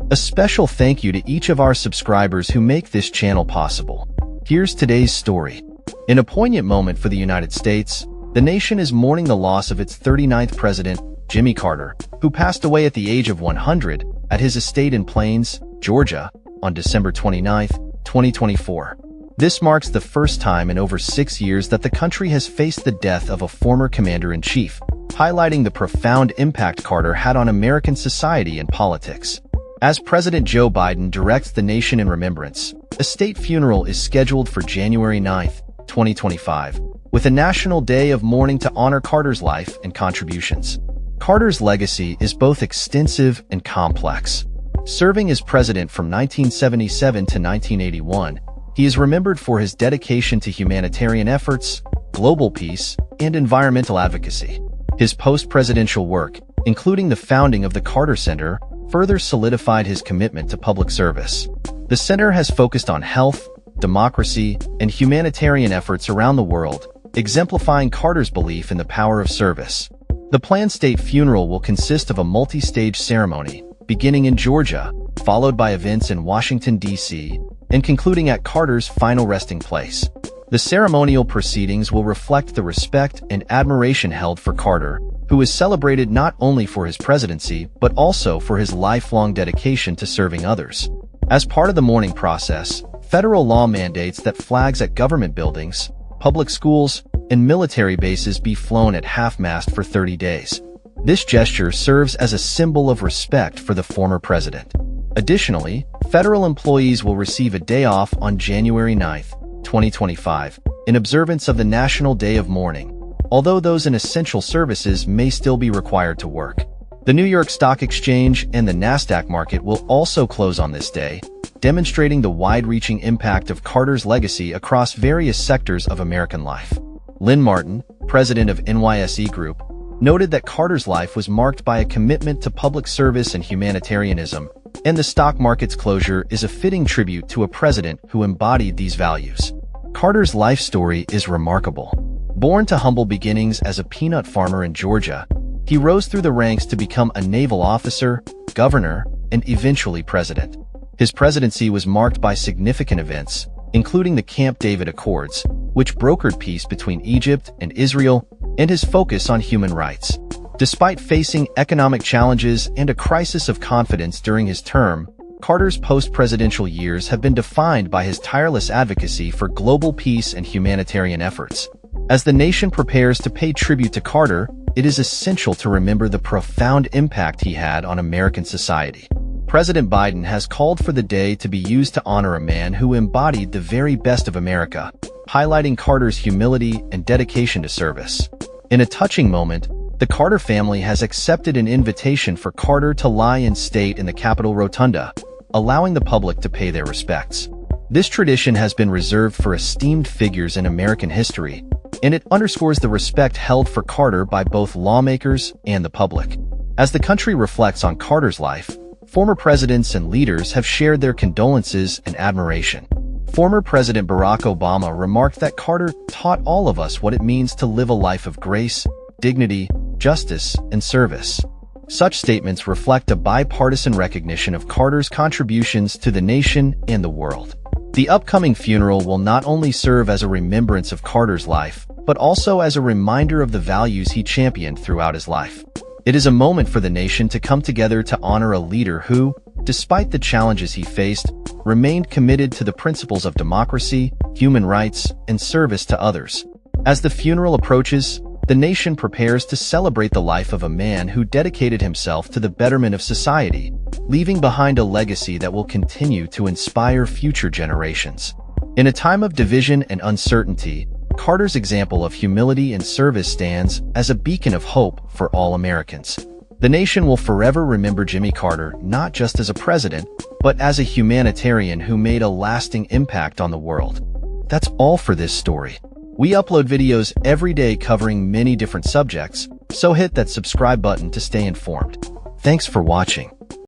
A special thank you to each of our subscribers who make this channel possible. Here's today's story. In a poignant moment for the United States, the nation is mourning the loss of its 39th president, Jimmy Carter, who passed away at the age of 100 at his estate in Plains, Georgia, on December 29, 2024. This marks the first time in over 6 years that the country has faced the death of a former commander-in-chief, highlighting the profound impact Carter had on American society and politics. As President Joe Biden directs the nation in remembrance, a state funeral is scheduled for January 9, 2025, with a national day of mourning to honor Carter's life and contributions. Carter's legacy is both extensive and complex. Serving as president from 1977 to 1981, he is remembered for his dedication to humanitarian efforts, global peace, and environmental advocacy. His post-presidential work, including the founding of the Carter Center, further solidified his commitment to public service. The center has focused on health, democracy, and humanitarian efforts around the world, exemplifying Carter's belief in the power of service. The planned state funeral will consist of a multi-stage ceremony, beginning in Georgia, followed by events in Washington, D.C., and concluding at Carter's final resting place. The ceremonial proceedings will reflect the respect and admiration held for Carter, who is celebrated not only for his presidency but also for his lifelong dedication to serving others. As part of the mourning process, federal law mandates that flags at government buildings, public schools, and military bases be flown at half-mast for 30 days. This gesture serves as a symbol of respect for the former president. Additionally, federal employees will receive a day off on January 9, 2025, in observance of the National Day of Mourning, although those in essential services may still be required to work. The New York Stock Exchange and the Nasdaq market will also close on this day, demonstrating the wide-reaching impact of Carter's legacy across various sectors of American life. Lynn Martin, president of NYSE Group, noted that Carter's life was marked by a commitment to public service and humanitarianism, and the stock market's closure is a fitting tribute to a president who embodied these values. Carter's life story is remarkable. Born to humble beginnings as a peanut farmer in Georgia, he rose through the ranks to become a naval officer, governor, and eventually president. His presidency was marked by significant events, including the Camp David Accords, which brokered peace between Egypt and Israel, and his focus on human rights. Despite facing economic challenges and a crisis of confidence during his term, Carter's post-presidential years have been defined by his tireless advocacy for global peace and humanitarian efforts. As the nation prepares to pay tribute to Carter, it is essential to remember the profound impact he had on American society. President Biden has called for the day to be used to honor a man who embodied the very best of America, highlighting Carter's humility and dedication to service. In a touching moment, the Carter family has accepted an invitation for Carter to lie in state in the Capitol Rotunda, allowing the public to pay their respects. This tradition has been reserved for esteemed figures in American history, and it underscores the respect held for Carter by both lawmakers and the public. As the country reflects on Carter's life, former presidents and leaders have shared their condolences and admiration. Former President Barack Obama remarked that Carter taught all of us what it means to live a life of grace, dignity, justice, and service. Such statements reflect a bipartisan recognition of Carter's contributions to the nation and the world. The upcoming funeral will not only serve as a remembrance of Carter's life, but also as a reminder of the values he championed throughout his life. It is a moment for the nation to come together to honor a leader who, despite the challenges he faced, remained committed to the principles of democracy, human rights, and service to others. As the funeral approaches, the nation prepares to celebrate the life of a man who dedicated himself to the betterment of society, leaving behind a legacy that will continue to inspire future generations. In a time of division and uncertainty, Carter's example of humility and service stands as a beacon of hope for all Americans. The nation will forever remember Jimmy Carter not just as a president, but as a humanitarian who made a lasting impact on the world. That's all for this story. We upload videos every day covering many different subjects, so hit that subscribe button to stay informed. Thanks for watching.